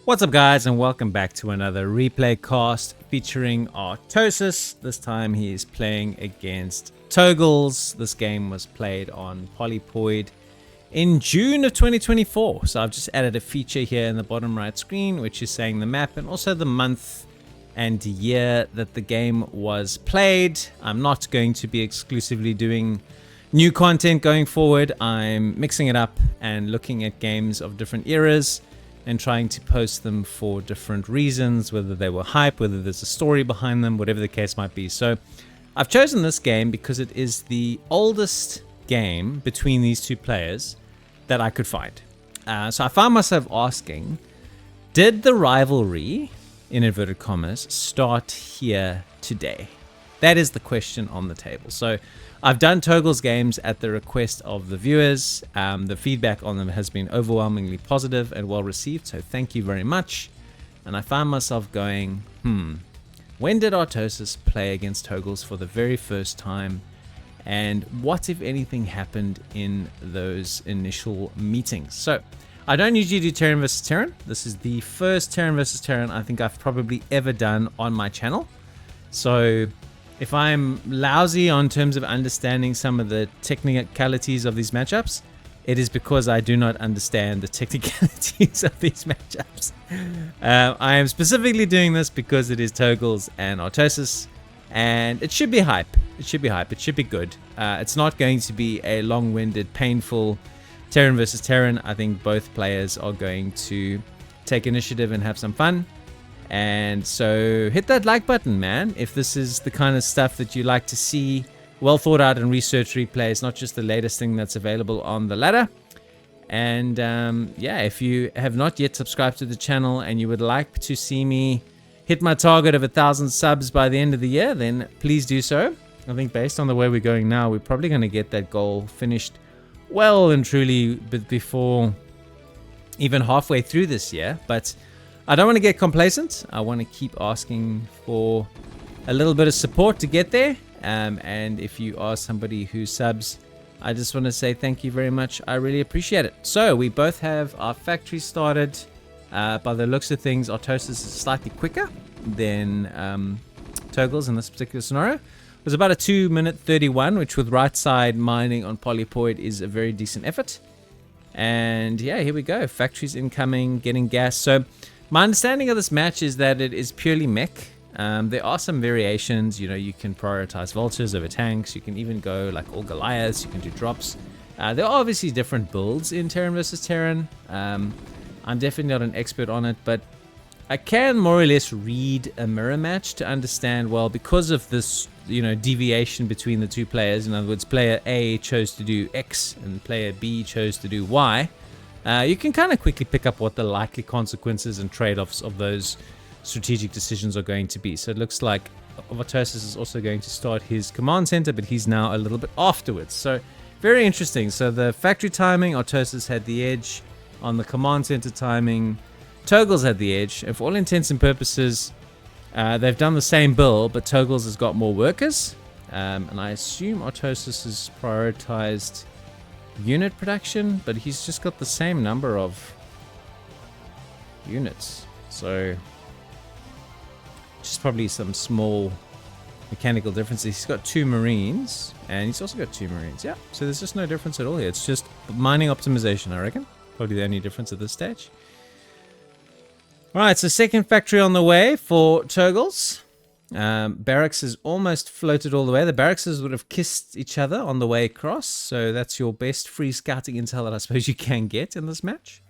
What's up, guys, and welcome back to another replay cast featuring Artosis. This time he is playing against Togles. This game was played on Polypoid in June of 2024. So I've just added a feature here in the bottom right screen, which is saying the map and also the month and year that the game was played. I'm not going to be exclusively doing new content going forward. I'm mixing it up and looking at games of different eras and trying to post them for different reasons, whether they were hype, whether there's a story behind them, whatever the case might be. So I've chosen this game because it is the oldest game between these two players that I could find. So I found myself asking, did the rivalry, in inverted commas, start here today? That is the question on the table. So I've done Togles games at the request of the viewers. The feedback on them has been overwhelmingly positive and well received, so thank you very much. And I found myself going, when did Artosis play against Togles for the very first time? And what, if anything, happened in those initial meetings? So I don't usually do Terran vs. Terran. This is the first Terran vs. Terran I think I've probably ever done on my channel. So if I'm lousy on terms of understanding some of the technicalities of these matchups, it is because I do not understand the technicalities of these matchups. I am specifically doing this because it is Togles and Artosis, and it should be hype. It should be hype. It should be good. It's not going to be a long-winded, painful Terran versus Terran. I think both players are going to take initiative and have some fun. And so hit that like button, man, if this is the kind of stuff that you like to see. Well thought out and research replays, not just the latest thing that's available on the ladder. And yeah, if you have not yet subscribed to the channel and you would like to see me hit my target of 1,000 subs by the end of the year, then please do so. I think based on the way we're going now, we're probably going to get that goal finished well and truly before even halfway through this year. But I don't want to get complacent. I want to keep asking for a little bit of support to get there. And if you are somebody who subs, I just want to say thank you very much. I really appreciate it. So we both have our factory started. By the looks of things, Artosis is slightly quicker than Togles in this particular scenario. It was about a 2-minute 31, which with right side mining on Polypoid is a very decent effort. And yeah, here we go. Factories incoming, getting gas. So my understanding of this match is that it is purely mech. There are some variations. You know, you can prioritize vultures over tanks. You can even go like all Goliaths. You can do drops. There are obviously different builds in Terran versus Terran. I'm definitely not an expert on it, but I can more or less read a mirror match to understand, well, because of this, you know, deviation between the two players. In other words, player A chose to do X and player B chose to do Y. You can kind of quickly pick up what the likely consequences and trade-offs of those strategic decisions are going to be. So it looks like Artosis is also going to start his command center, but he's now a little bit afterwards. So very interesting. So the factory timing, Artosis had the edge. On the command center timing, Togles had the edge. And for all intents and purposes, they've done the same build, but Togles has got more workers. And I assume Artosis has prioritized unit production, but he's just got the same number of units. So just probably some small mechanical differences. He's got 2 Marines, and he's also got 2 Marines. Yeah, so there's just no difference at all here. It's just mining optimization, I reckon. Probably the only difference at this stage. Alright, so second factory on the way for Togles. Barracks is almost floated all the way. The barracks would have kissed each other on the way across. So that's your best free scouting intel that I suppose you can get in this match.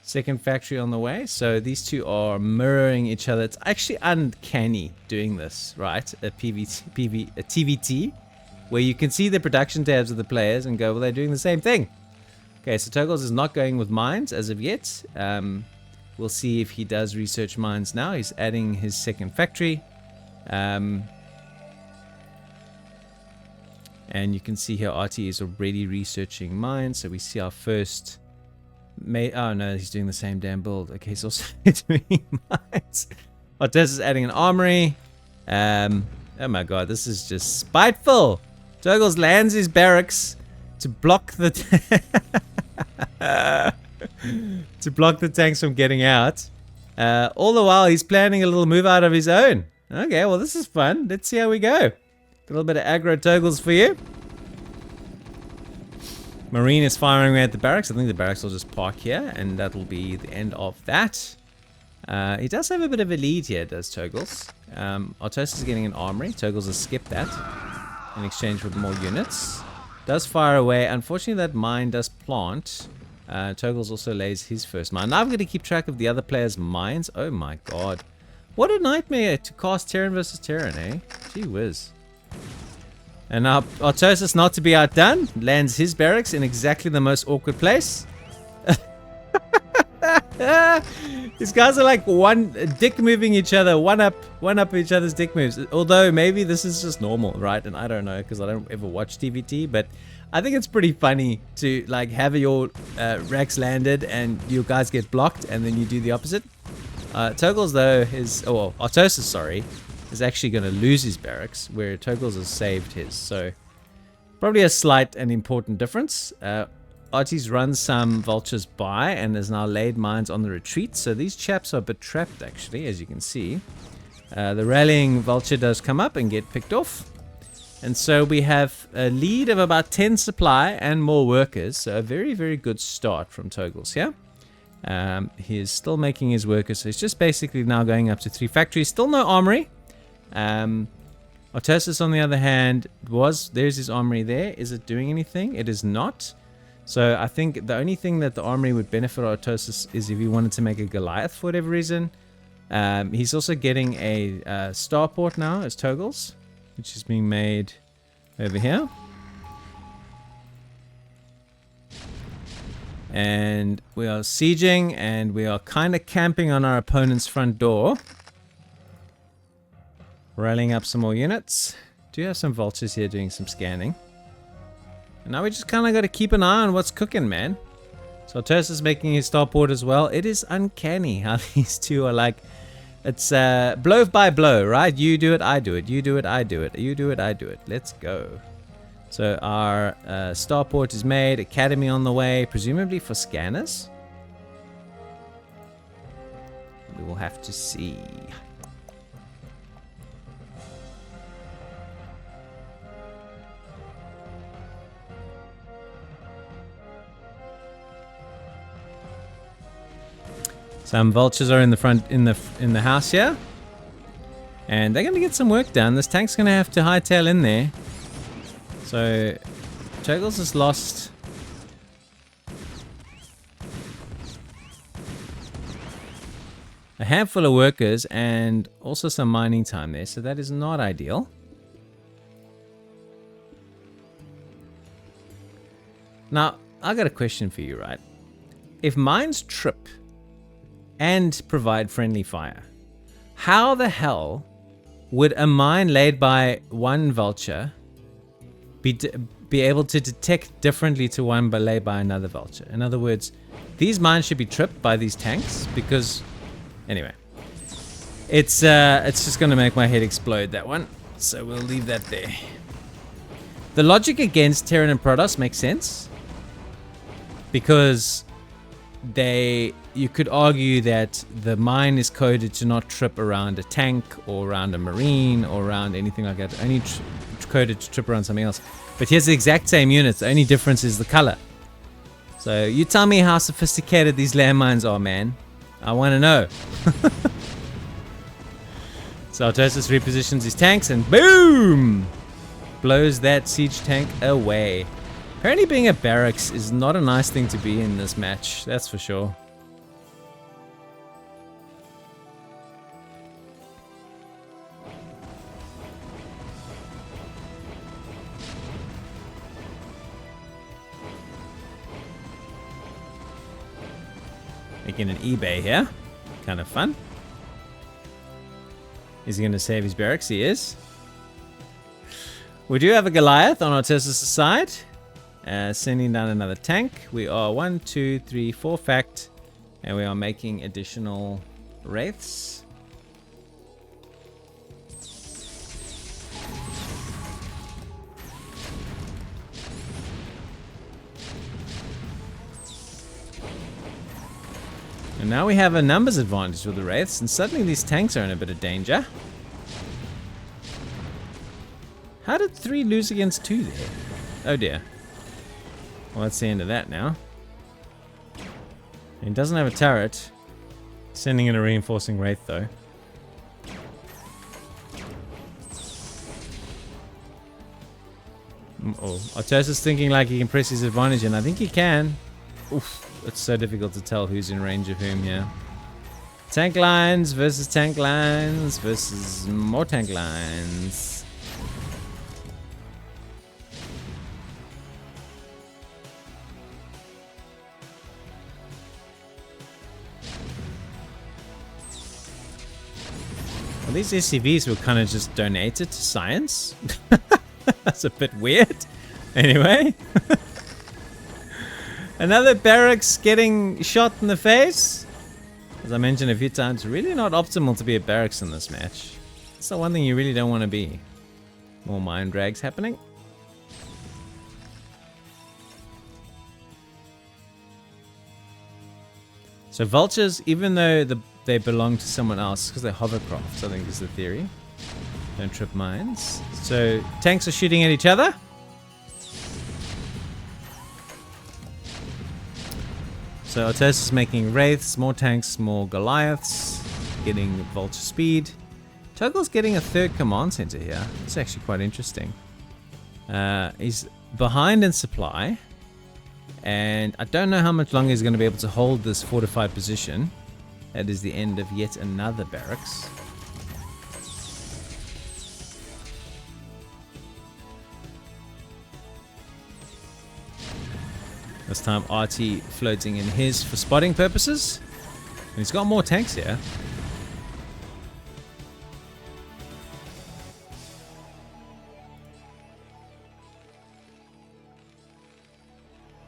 Second factory on the way. So these two are mirroring each other. It's actually uncanny doing this, right? A TVT, where you can see the production tabs of the players and go, well, they're doing the same thing. Okay, so Togles is not going with mines as of yet. We'll see if he does research mines now. He's adding his second factory. And you can see here RT is already researching mines. So we see our first... Oh no, he's doing the same damn build. Okay, he's also doing mines. Artosis is adding an armory. Oh my god, this is just spiteful. Togles lands his barracks to block the... to block the tanks from getting out. All the while, he's planning a little move out of his own. Okay, well, this is fun. Let's see how we go. A little bit of aggro Togles for you. Marine is firing away at the barracks. I think the barracks will just park here, and that'll be the end of that. He does have a bit of a lead here, does Togles. Artosis is getting an armory. Togles has skipped that in exchange for more units. Does fire away. Unfortunately, that mine does plant. Togles also lays his first mine. Now I've got to keep track of the other players' mines. Oh my god. What a nightmare to cast Terran versus Terran, eh? Gee whiz. And now Artosis, not to be outdone, lands his barracks in exactly the most awkward place. These guys are like dick moving each other, one up each other's dick moves. Although maybe this is just normal, right? And I don't know because I don't ever watch TVT, but I think it's pretty funny to like have your racks landed and you guys get blocked, and then you do the opposite. Togles though Artosis, sorry, is actually going to lose his barracks, where Togles has saved his. So probably a slight and important difference. Artie's run some vultures by and has now laid mines on the retreat. So these chaps are a bit trapped, actually, as you can see. The rallying vulture does come up and get picked off. And so we have a lead of about 10 supply and more workers. So a very, very good start from Togles here. He is still making his workers. So he's just basically now going up to 3 factories. Still no armory. Artosis, on the other hand, there's his armory there. Is it doing anything? It is not. So I think the only thing that the armory would benefit Artosis is if he wanted to make a Goliath for whatever reason. He's also getting a starport now as Togles, which is being made over here. And we are sieging, and we are kind of camping on our opponent's front door. Rallying up some more units. Do have some vultures here doing some scanning. And now we just kind of got to keep an eye on what's cooking, man. So Artosis is making his starport as well. It is uncanny how these two are like, it's blow by blow, right? You do it, I do it. You do it, I do it. You do it, I do it. Let's go. So our starport is made. Academy on the way, presumably for scanners. We will have to see. Some vultures are in the front, in the house here, and they're going to get some work done. This tank's going to have to hightail in there. So Togles has lost a handful of workers and also some mining time there, so that is not ideal. Now I got a question for you, right? If mines trip and provide friendly fire, how the hell would a mine laid by one vulture be able to detect differently to one but laid by another vulture? In other words, these mines should be tripped by these tanks because, anyway, it's just going to make my head explode, that one. So we'll leave that there. The logic against Terran and Protoss makes sense because you could argue that the mine is coded to not trip around a tank or around a marine or around anything like that. Only coded to trip around something else. But here's the exact same units. The only difference is the color. So you tell me how sophisticated these landmines are, man. I want to know. So Artosis repositions his tanks and boom! Blows that siege tank away. Apparently being a barracks is not a nice thing to be in this match, that's for sure. Making an eBay here. Kind of fun. Is he going to save his barracks? He is. We do have a Goliath on Artosis' side. Sending down another tank. We are 1, 2, 3, 4 fact, and we are making additional wraiths. And now we have a numbers advantage with the Wraiths, and suddenly these tanks are in a bit of danger. How did 3 lose against 2 there? Oh dear. Well, that's the end of that now. He doesn't have a turret. Sending in a reinforcing Wraith though. Oh, Artosis thinking like he can press his advantage, and I think he can. Oof. It's so difficult to tell who's in range of whom here. Tank lines versus more tank lines. Well, these SCVs were kind of just donated to science. That's a bit weird. Anyway. Another barracks getting shot in the face. As I mentioned a few times, really not optimal to be a barracks in this match. It's the one thing you really don't want to be. More mine drags happening. So vultures, even though they belong to someone else, because they're hovercrafts, I think is the theory. Don't trip mines. So tanks are shooting at each other. So Artosis is making Wraiths, more tanks, more Goliaths, getting Vulture speed. Togles getting a 3rd command center here. It's actually quite interesting. He's behind in supply, and I don't know how much longer he's going to be able to hold this fortified position. That is the end of yet another barracks. This time RT floating in his for spotting purposes. And he's got more tanks here.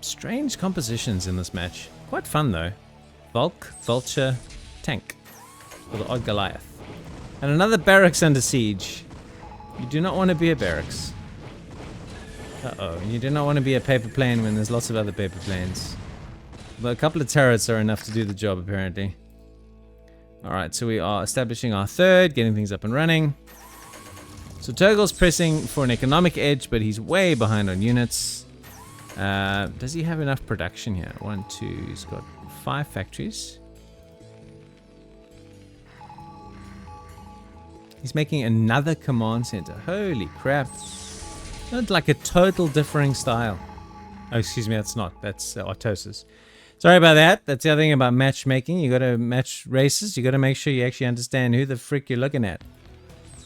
Strange compositions in this match. Quite fun though. Bulk, Vulture, Tank. With the odd Goliath. And another barracks under siege. You do not want to be a barracks. Uh-oh, you do not want to be a paper plane when there's lots of other paper planes. But a couple of turrets are enough to do the job, apparently. Alright, so we are establishing our 3rd, getting things up and running. So Togles pressing for an economic edge, but he's way behind on units. Does he have enough production here? 1, 2, he's got 5 factories. He's making another command center. Holy crap. Not like a total differing style. Oh, excuse me, that's not. That's Artosis. Sorry about that. That's the other thing about matchmaking. You got to match races. You got to make sure you actually understand who the frick you're looking at.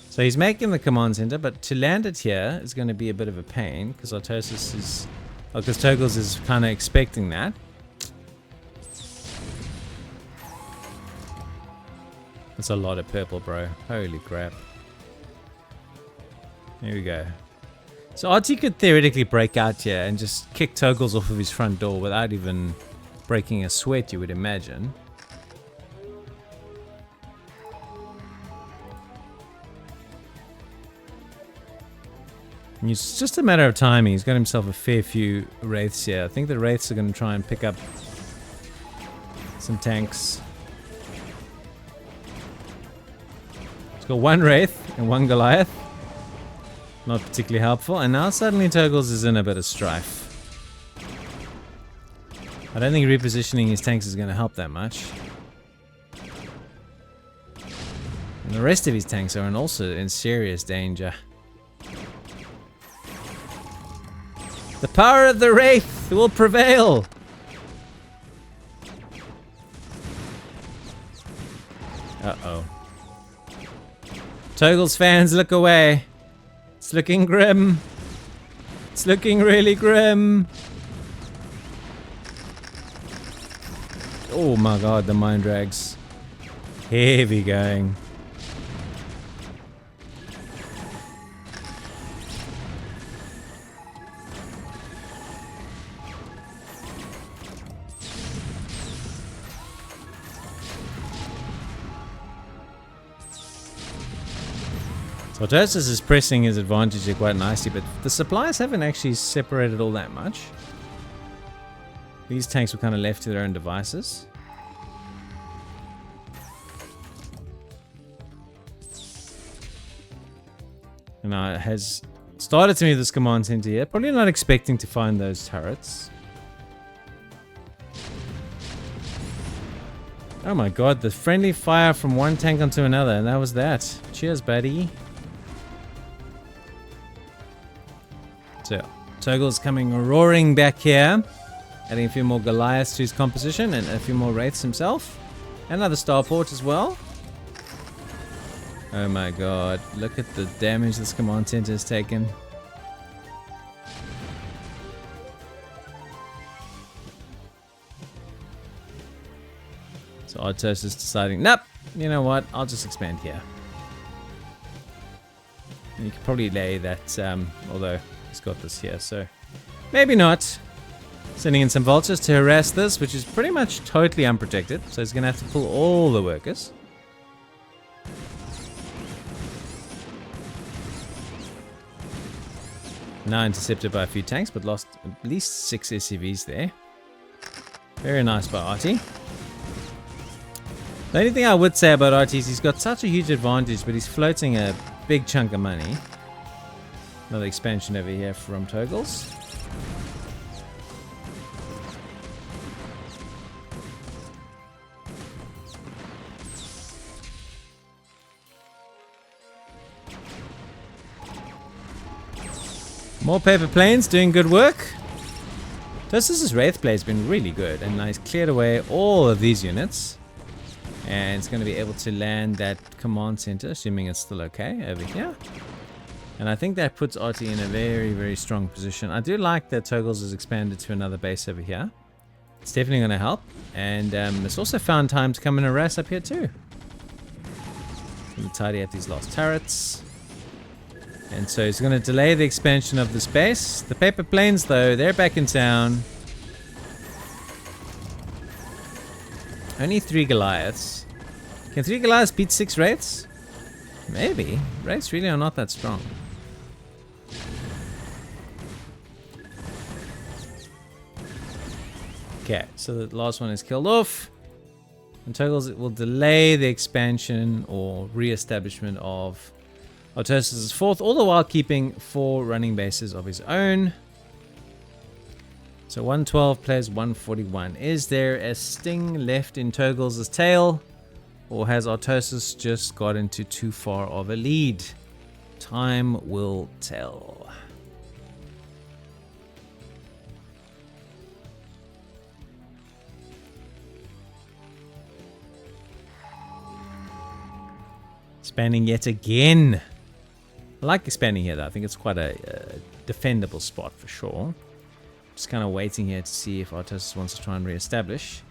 So he's making the command center, but to land it here is going to be a bit of a pain because Artosis is, because Togles is kind of expecting that. That's a lot of purple, bro. Holy crap. Here we go. So RT could theoretically break out here and just kick Togles off of his front door without even breaking a sweat, you would imagine. And it's just a matter of timing. He's got himself a fair few Wraiths here. I think the Wraiths are going to try and pick up some tanks. He's got 1 Wraith and 1 Goliath. Not particularly helpful, and now suddenly Togles is in a bit of strife. I don't think repositioning his tanks is going to help that much. And the rest of his tanks are also in serious danger. The power of the Wraith will prevail! Uh-oh. Togles fans, look away. It's looking grim. It's looking really grim. Oh my god, the mine drags. Heavy going. So Artosis is pressing his advantage here quite nicely, but the supplies haven't actually separated all that much. These tanks were kind of left to their own devices. And it has started to me this command center here. Probably not expecting to find those turrets. Oh my god, the friendly fire from one tank onto another, and that was that. Cheers, buddy. So, Togles coming roaring back here. Adding a few more Goliaths to his composition and a few more Wraiths himself. Another Starport as well. Oh my god, look at the damage this command center has taken. So Artosis is deciding, nope, you know what, I'll just expand here. And you could probably lay that, although he's got this here, so maybe not. Sending in some vultures to harass this, which is pretty much totally unprotected, so he's going to have to pull all the workers. Now intercepted by a few tanks, but lost at least 6 SCVs there. Very nice by Artie. The only thing I would say about Artie is he's got such a huge advantage, but he's floating a big chunk of money. Another expansion over here from Togles. More paper planes doing good work. Artosis' Wraith play has been really good, and he's cleared away all of these units. And it's going to be able to land that command center, assuming it's still okay, over here. And I think that puts Artie in a very, very strong position. I do like that Togles has expanded to another base over here. It's definitely going to help. And it's also found time to come and harass up here too. Going to tidy up these last turrets. And so he's going to delay the expansion of this base. The paper planes, though, they're back in town. Only 3 Goliaths. Can 3 Goliaths beat 6 Wraiths? Maybe. Wraiths really are not that strong. Okay, so the last one is killed off. And Togles will delay the expansion or re-establishment of Artosis' 4th, all the while keeping 4 running bases of his own. So 112 plays 141. Is there a sting left in Togles' tail? Or has Artosis just got into too far of a lead? Time will tell. Expanding yet again. I like expanding here though. I think it's quite a defendable spot for sure. Just kind of waiting here to see if Artosis wants to try and re-establish.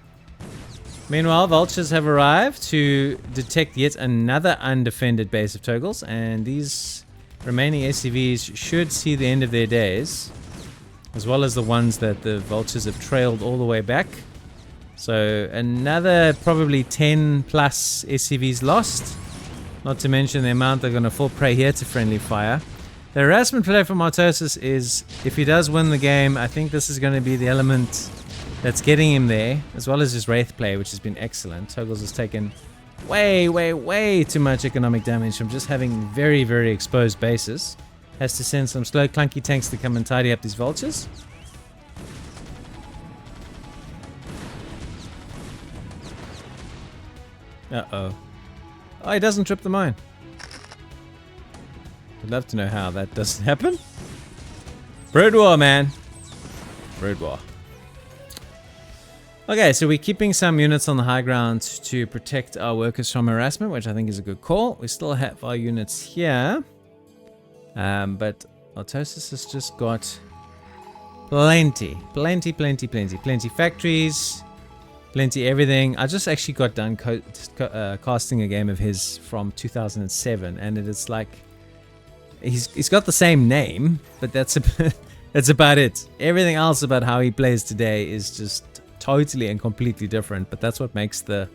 Meanwhile, vultures have arrived to detect yet another undefended base of Togles, and these remaining SCVs should see the end of their days, as well as the ones that the vultures have trailed all the way back. So another probably 10 plus SCVs lost. Not to mention the amount they're going to fall prey here to friendly fire. The harassment play from Artosis is, if he does win the game, I think this is going to be the element that's getting him there, as well as his Wraith play, which has been excellent. Togles has taken way too much economic damage from just having very exposed bases. Has to send some slow clunky tanks to come and tidy up these vultures. Uh-oh. Oh, he doesn't trip the mine. I'd love to know how that doesn't happen. Broodwar, man. Broodwar. Okay, so we're keeping some units on the high ground to protect our workers from harassment, which I think is a good call. We still have our units here. But Artosis has just got plenty factories. Plenty everything. I just actually got done casting a game of his from 2007, and it's like he's got the same name, but that's about it. Everything else about how he plays today is just totally and completely different. But that's what makes the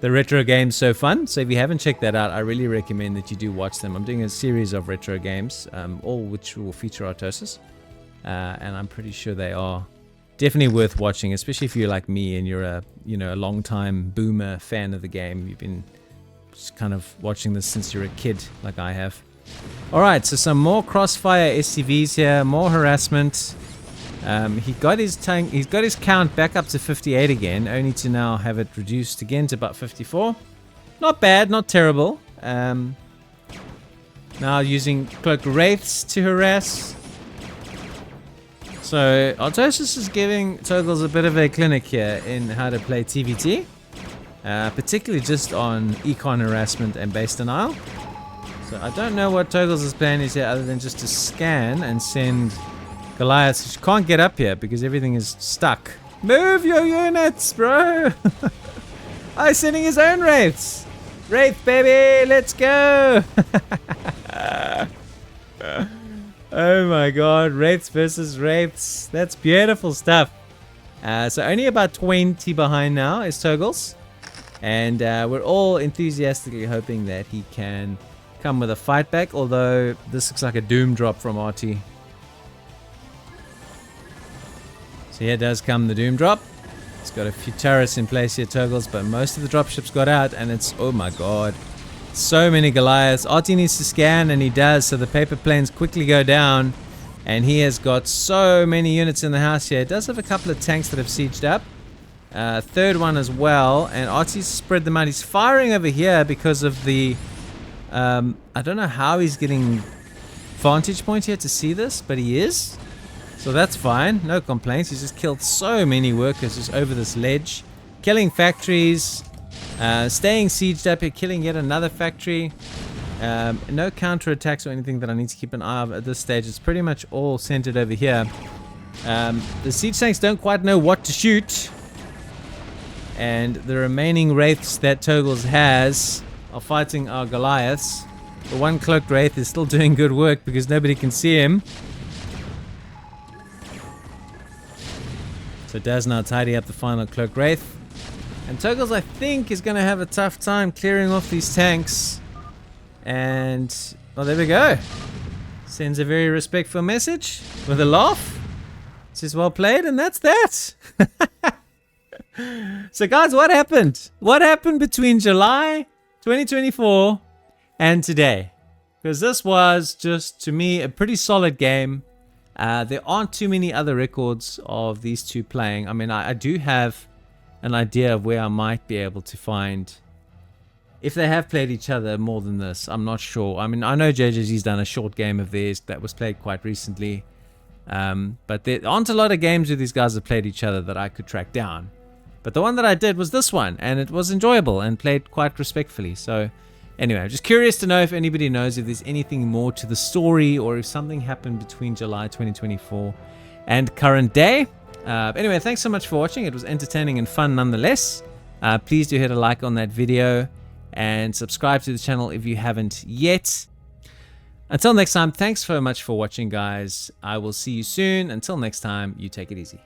retro games so fun. So if you haven't checked that out, I really recommend that you do watch them. I'm doing a series of retro games, all which will feature Artosis, and I'm pretty sure they are definitely worth watching, especially if you're like me and you're a long time boomer fan of the game. You've been just kind of watching this since you're a kid, like I have. Alright, so some more crossfire SCVs here, more harassment. He got his count back up to 58 again, only to now have it reduced again to about 54. Not bad, not terrible. Now using cloaked wraiths to harass. So Artosis is giving Togles a bit of a clinic here in how to play TVT, particularly just on econ harassment and base denial. So I don't know what Togles' plan is here other than just to scan and send Goliaths, which can't get up here because everything is stuck. Move your units, bro! Oh, he's sending his own wraiths. Wraith, baby, let's go! Oh my god, wraiths versus wraiths. That's beautiful stuff. So only about 20 behind now is Togles. And we're all enthusiastically hoping that he can come with a fight back, although this looks like a doom drop from RT. So here does come the doom drop. It's got a few turrets in place here, Togles, but most of the dropships got out, and it's, oh my god, so many Goliaths. RT needs to scan, and he does, so the paper planes quickly go down, and he has got so many units in the house here. It does have a couple of tanks that have sieged up. Third one as well, and RT's spread them out. He's firing over here because of the I don't know how he's getting vantage point here to see this, but he is. So that's fine, no complaints. He's just killed so many workers just over this ledge, killing factories, staying sieged up here, killing yet another factory. No counterattacks or anything that I need to keep an eye on at this stage. It's pretty much all centered over here. The siege tanks don't quite know what to shoot, and the remaining wraiths that Togles has are fighting our Goliaths. The one cloaked wraith is still doing good work because nobody can see him. So does now tidy up the final cloaked wraith. And Togles, I think, is going to have a tough time clearing off these tanks. And, well, there we go. Sends a very respectful message with a laugh. Says, well played, and that's that. So, guys, what happened? What happened between July 2024 and today? Because this was just, to me, a pretty solid game. There aren't too many other records of these two playing. I mean, I do have an idea of where I might be able to find if they have played each other more than this. I'm not sure. I mean, I know JJZ's done a short game of theirs that was played quite recently. But there aren't a lot of games where these guys have played each other that I could track down. But the one that I did was this one, and it was enjoyable and played quite respectfully. So anyway, I'm just curious to know if anybody knows if there's anything more to the story or if something happened between July 2024 and current day. Anyway, thanks so much for watching. It was entertaining and fun nonetheless. Please do hit a like on that video and subscribe to the channel if you haven't yet. Until next time, thanks so much for watching, guys. I will see you soon. Until next time, you take it easy.